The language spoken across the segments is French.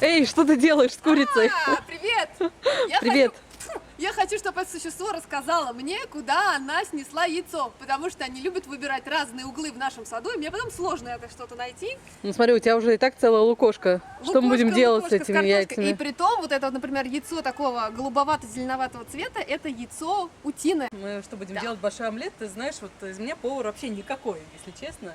Эй, что ты делаешь с курицей? Привет! Привет. Я хочу, чтобы это существо рассказало мне, куда она снесла яйцо, потому что они любят выбирать разные углы в нашем саду, и мне потом сложно это что-то найти. Ну смотри, у тебя уже и так целая лукошка. Что мы будем делать с этими яйцами? И при том, вот это, вот, например, яйцо такого голубовато-зеленоватого цвета, это яйцо утины. Мы что будем делать большой омлет? Ты знаешь, вот из меня повар вообще никакой, если честно.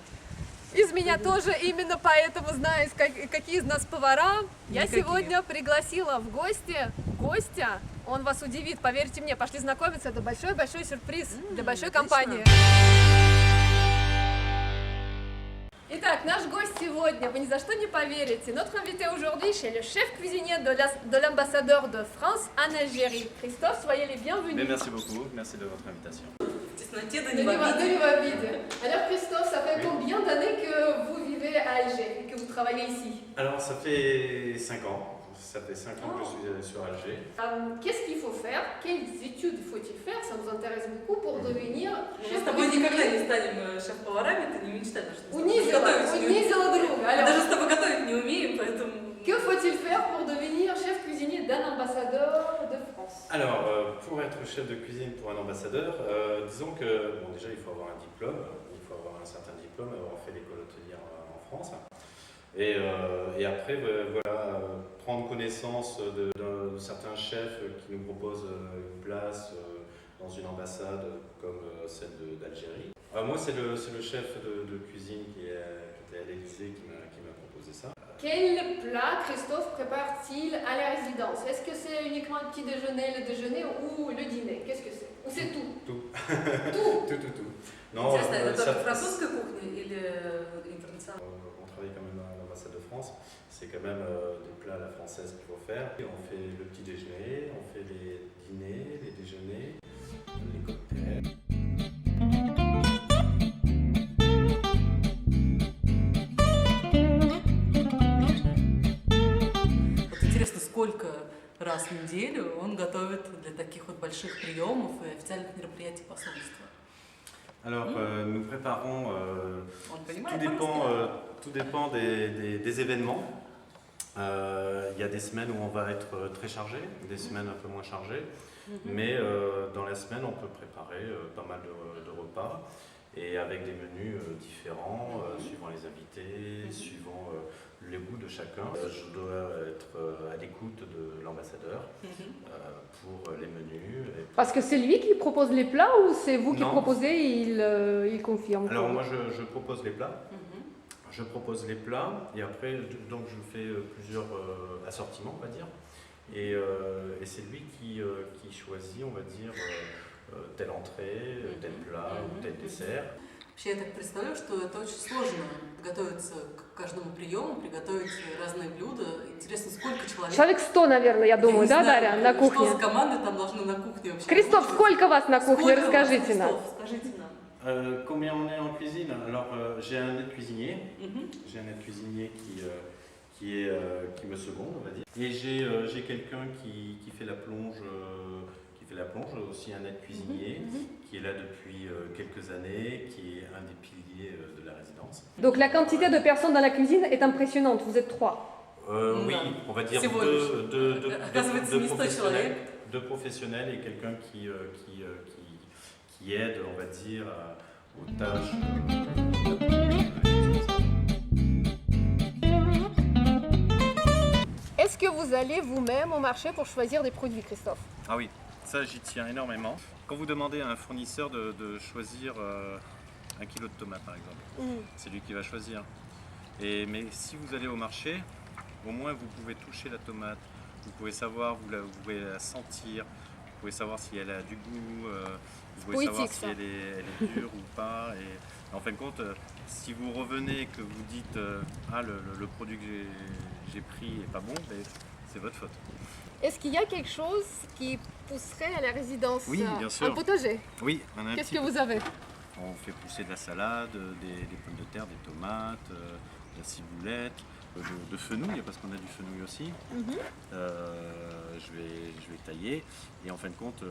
Из меня тоже, именно поэтому знаю, какие из нас повара. Я Никакие. сегодня пригласила в гости гостя. Он вас удивит, поверьте мне. Пошли знакомиться, это большой-большой сюрприз для большой отлично. компании. Итак, наш гость сегодня, вы ни за что не поверите. Notre invité aujourd'hui, c'est le chef cuisinier de l'ambassadeur de France en Algérie. Christophe, soyez les bienvenus. Mais merci beaucoup, merci de votre invitation. В тесноте да De не в обиде. Ливабиде. Alors Christophe, ça fait combien d'années que vous vivez à Alger et que vous travaillez ici? Alors ça fait 5 ans, ça fait 5 ans que je suis sur Alger. Qu'est-ce qu'il faut faire? Quelles études faut-il faire? Ça nous intéresse beaucoup pour devenir Мы chef с тобой никогда cuisinier. не станем шеф-поварами, ты не мечтай, потому что мы Унизила друга. Мы Alors, даже с тобой готовить не умеем, поэтому... que faut-il faire pour devenir chef cuisinier d'un ambassadeur de France? Alors pour être chef de cuisine pour un ambassadeur, disons que bon, déjà il faut avoir un diplôme, il faut avoir un certain diplôme, avoir fait l'école hôtelière en France. Et après, voilà, prendre connaissance de certains chefs qui nous proposent une place dans une ambassade comme celle d'Algérie. Moi, c'est le chef de cuisine qui était à l'Élysée qui m'a proposé ça. Quel plat Christophe prépare-t-il à la résidence? Est-ce que c'est uniquement le petit déjeuner, le déjeuner ou le dîner? Qu'est-ce que c'est? Ou c'est tout? Tout. Tout. Tout. Non, Интересно, это ça- только французская кухня или интернациональная? On travaille quand même à l'ambassade de France, c'est quand même des plats à la française qu'il faut faire. Et on fait le petit déjeuner, on fait les dîners, les déjeuners, les cocktails. Вот интересно, сколько раз в неделю он готовит для таких вот больших приемов и официальных мероприятий посольства? Alors, nous préparons, Он tout понимает dépend, по-русски? tout dépend des événements. Il y a des semaines où on va être très chargé, des semaines un peu moins chargées, mais dans la semaine on peut préparer pas mal de repas et avec des menus différents, suivant les invités, suivant les goûts de chacun. Je dois être à l'écoute de l'ambassadeur pour les menus. Parce que c'est lui qui propose les plats ou c'est vous qui Non. proposez et il confirme? Alors moi je propose les plats. Je propose les plats et après donc je fais plusieurs assortiments on va dire et c'est lui qui choisit on va dire telle entrée, tel plat ou tel dessert. Вообще, я так представляю, что это очень сложно готовиться к каждому приему, приготовить разные блюда. Интересно, сколько человек? Человек 100, наверное, я думаю, не да, знаю, Дарья, на кухне? Что за команды там должны на кухне вообще? Кристоф, сколько вас на кухне? Сколько вас, Расскажите нам. Кристоф? Скажите нам. Combien on est en cuisine? Alors j'ai un aide cuisinier, j'ai un aide cuisinier qui me seconde on va dire et j'ai quelqu'un qui fait la plonge. Aussi un aide cuisinier qui est là depuis quelques années, qui est un des piliers de la résidence. Donc la quantité de personnes dans la cuisine est impressionnante, vous êtes 3. Oui, on va dire Всего Оказывается, не 100 человек. deux professionnels et quelqu'un qui aide, on va dire, aux tâches. Est-ce que vous allez vous-même au marché pour choisir des produits, Christophe? Ah oui, ça j'y tiens énormément. Quand vous demandez à un fournisseur de choisir 1 kilo de tomates par exemple, c'est lui qui va choisir. Mais si vous allez au marché, au moins vous pouvez toucher la tomate, vous pouvez savoir, vous pouvez la sentir, vous pouvez savoir si elle a du goût, vous pouvez savoir poétique, si ça. elle est dure ou pas. Et en fin de compte, si vous revenez et que vous dites le produit que j'ai pris est pas bon, ben, c'est votre faute. Est-ce qu'il y a quelque chose qui pousserait à la résidence? Oui, bien sûr. Un potager. Oui, on a un Qu'est-ce petit que vous avez? On fait pousser de la salade, des pommes de terre, des tomates, de la ciboulette, de fenouil, parce qu'on a du fenouil aussi. Je vais tailler et en fin de compte,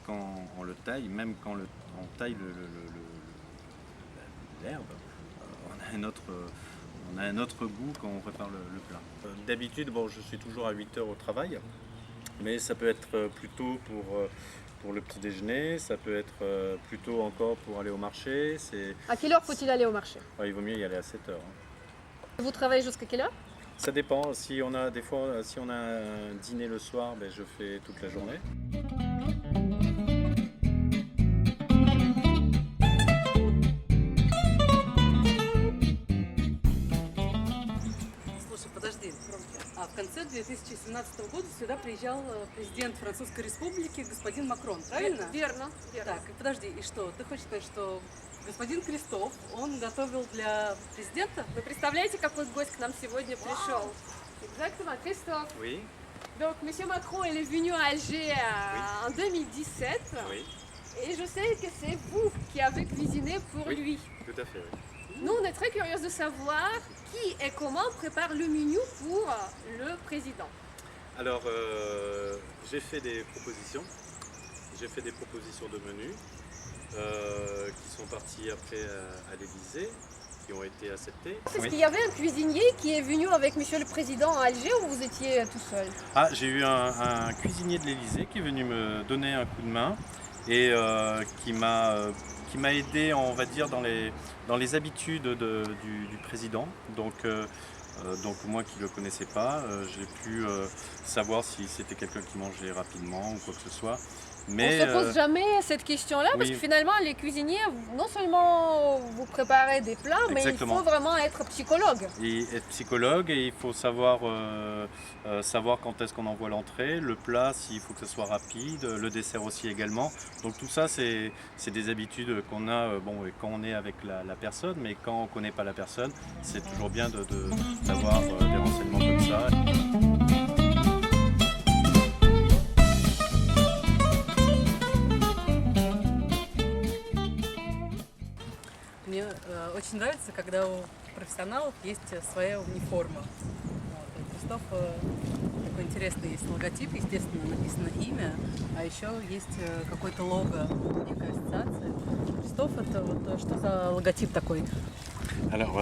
quand on le taille, même quand on taille l'herbe, on a un autre goût quand on prépare le plat. d'habitude, bon, je suis toujours à 8 heures au travail, mais ça peut être plus tôt pour le petit déjeuner, ça peut être plus tôt encore pour aller au marché. À quelle heure faut-il aller au marché? Ouais, il vaut mieux y aller à 7 heures. Vous travaillez jusqu'à quelle heure? Ça dépend. Si on a des fois, si on a un dîner le soir, ben, je fais toute la journée. Слушай, подожди. А в конце 2017 года сюда приезжал президент Французской Республики господин Макрон, правильно? Верно, верно. Так, подожди, и что? Ты хочешь сказать, что господин Кристоф, он готовил для президента? Вы представляете, какой гость к нам сегодня пришел? Exactement, Christophe. Oui, Donc, Monsieur Macron, il est venu à Alger en 2017. oui, Et je sais que c'est vous qui avez cuisiné pour Oui. lui. tout à fait. Oui. Nous, on est très curieux de savoir qui et comment prépare le menu pour le président. Alors, j'ai fait des propositions. J'ai fait des propositions de menus qui sont parties après à l'Élysée, qui ont été acceptées. Est-ce qu'il y avait un cuisinier qui est venu avec Monsieur le Président à Alger ou vous étiez tout seul? Ah, j'ai eu un cuisinier de l'Élysée qui est venu me donner un coup de main et qui m'a aidé, on va dire, dans les habitudes du président. Donc moi qui ne le connaissais pas, j'ai pu savoir si c'était quelqu'un qui mangeait rapidement ou quoi que ce soit. Mais, on ne se pose jamais cette question-là parce oui. que finalement les cuisiniers, non seulement vous préparez des plats, mais Exactement. il faut vraiment être psychologue. Et être psychologue, et il faut savoir quand est-ce qu'on envoie l'entrée, le plat s'il faut que ce soit rapide, le dessert aussi également. Donc tout ça c'est des habitudes qu'on a quand on est avec la personne, mais quand on ne connaît pas la personne, c'est toujours bien d'avoir des renseignements comme ça. Мне очень нравится, когда у профессионалов есть своя униформа. Вот. У Кристоф такой интересный есть логотип, естественно, написано имя, а еще есть какой-то лого, некая ассоциация. Кристоф, это вот что за логотип такой? Alors,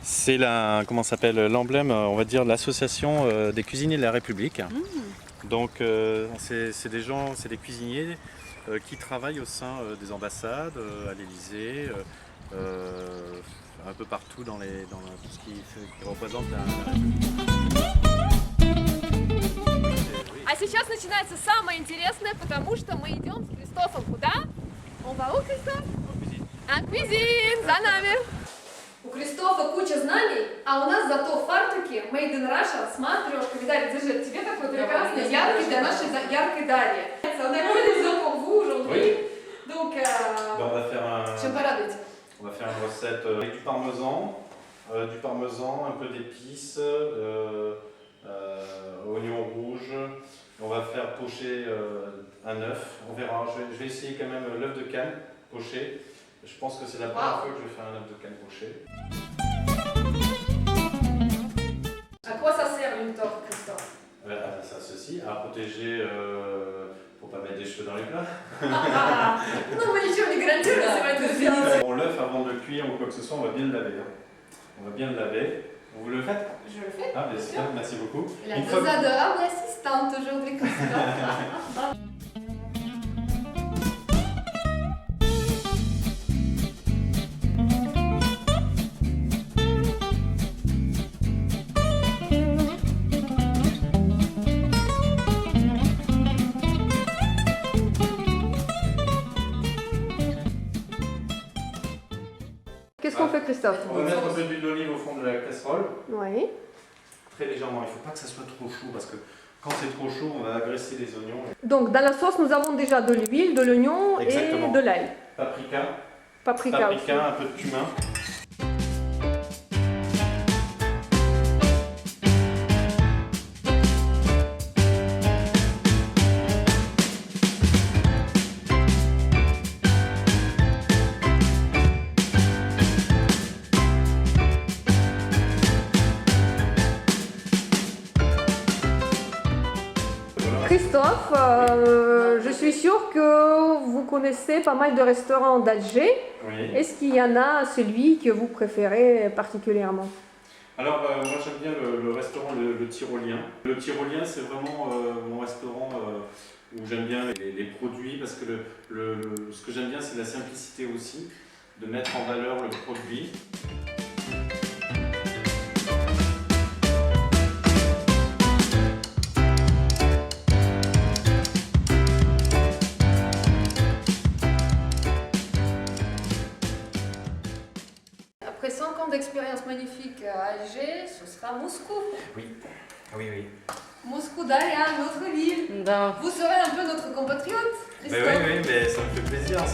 c'est comment s'appelle l'emblème, on va dire, l'association des cuisiniers de la République. Donc, c'est des gens, c'est des cuisiniers qui travaillent au sein des ambassades, à l'Élysée, un peu partout dans tout ce qui représente la République. А сейчас начинается самое интересное, потому что мы идем с Кристофом куда? On va où, Кристоф? En cuisine, за нами. У Кристофа куча знаний, а у нас зато фартуки Made in Russia с матрешкой. Дарья, держи, тебе такой прекрасный, яркий для нашей яркой Дарьи. On a que des œufs pour vous aujourd'hui. Donc, On va faire чем порадуете? On va faire une recette avec du parmesan, un peu d'épices, oignons rouges. On va faire pocher un œuf. On verra. Je vais essayer quand même l'œuf de Cannes poché. Je pense que c'est la première fois que je vais faire un œuf de Cannes poché. À quoi ça sert une torte, Christophe? Ça ceci, à protéger pour pas mettre des cheveux dans les plats. Ну, мы ничего не гарантируем, ça va être bien. Bon, l'œuf avant de le cuire ou quoi que ce soit, on va bien le laver. On va bien le laver. Vous le faites? Je le fais. Ah, bien sûr, merci beaucoup. La Une deux fois- adorables assistantes aujourd'hui, Christophe. Qu'est-ce qu'on fait, Christophe? On va mettre un peu d'huile d'olive au fond de la casserole, Oui. très légèrement. Il ne faut pas que ça soit trop chaud parce que quand c'est trop chaud, on va agresser les oignons. Donc, dans la sauce, nous avons déjà de l'huile, de l'oignon et Exactement. de l'ail. Paprika, Paprika aussi. un peu de cumin. Christophe, je suis sûre que vous connaissez pas mal de restaurants d'Alger. Oui. Est-ce qu'il y en a celui que vous préférez particulièrement? Alors, moi j'aime bien le restaurant le Tyrolien. Le Tyrolien, c'est vraiment mon restaurant où j'aime bien les produits parce que ce que j'aime bien, c'est la simplicité aussi, de mettre en valeur le produit. Après 5 ans d'expérience magnifique à Alger, ce sera Moscou. Oui, oui, oui. Moscou derrière notre ville. Да. Vous serez un peu notre compatriote, Mais Christophe. oui, mais ça me fait plaisir.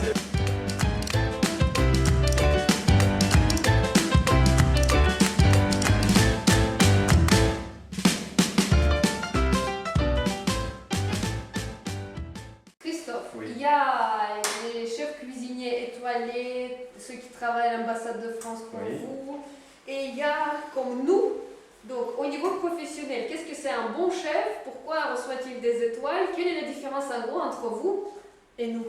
Christophe, Oui. il y a les chefs cuisiniers étoilés, ceux qui travaillent à l'ambassade de France comme Oui. vous, et il y a comme nous. Donc au niveau professionnel, qu'est-ce que c'est un bon chef? Pourquoi reçoit-il des étoiles? Quelle est la différence en gros entre vous et nous?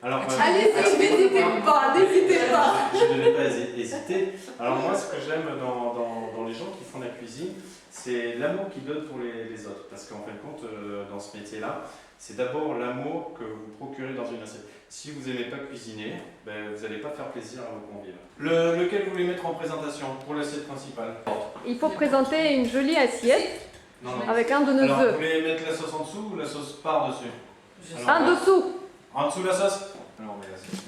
Alors, Allez-y, n'hésitez pas, n'hésitez pas. Je ne devais pas hésiter. Alors moi, ce que j'aime dans les gens qui font la cuisine, c'est l'amour qu'ils donnent pour les autres. Parce qu'en fin de compte, dans ce métier-là, c'est d'abord l'amour que vous procurez dans une assiette. Si vous n'aimez pas cuisiner, ben, vous n'allez pas faire plaisir à vos convives. Lequel vous voulez mettre en présentation pour l'assiette principale? Il faut présenter une jolie assiette Non, non. avec un de nos Alors, vous œufs. voulez mettre la sauce en dessous ou la sauce par-dessus? Je- Alors, Un dessous. En dessous la sauce? Alors, on met l'assiette.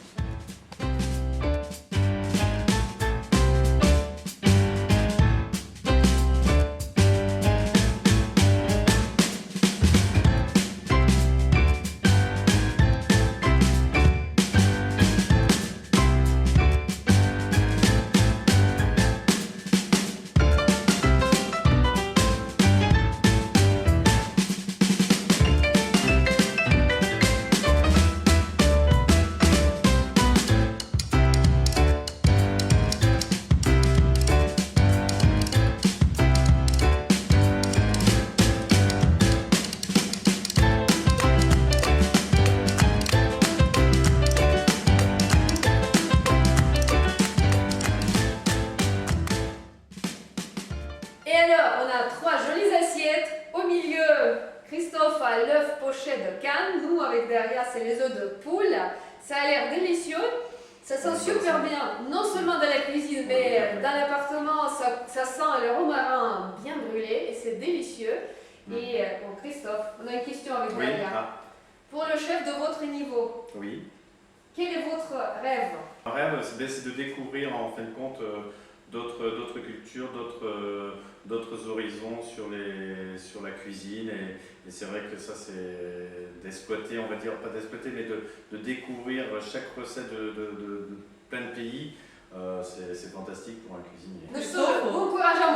Et alors, on a 3 jolies assiettes. Au milieu, Christophe a l'œuf poché de canne. Nous, avec derrière, c'est les œufs de poule. Ça a l'air délicieux. Ça sent super bien, non seulement dans la cuisine, mais dans l'appartement, ça sent le romarin bien brûlé et c'est délicieux. Et bon, Christophe, on a une question avec Oui. Dalia. Ah, Pour le chef de votre niveau, oui. quel est votre rêve? Un rêve, c'est de découvrir en fin de compte d'autres cultures, d'autres horizons sur la cuisine. Et c'est vrai que ça, c'est d'exploiter, on va dire, pas d'exploiter, mais de découvrir chaque recette de plein de pays. C'est fantastique pour un cuisinier. Bon courage à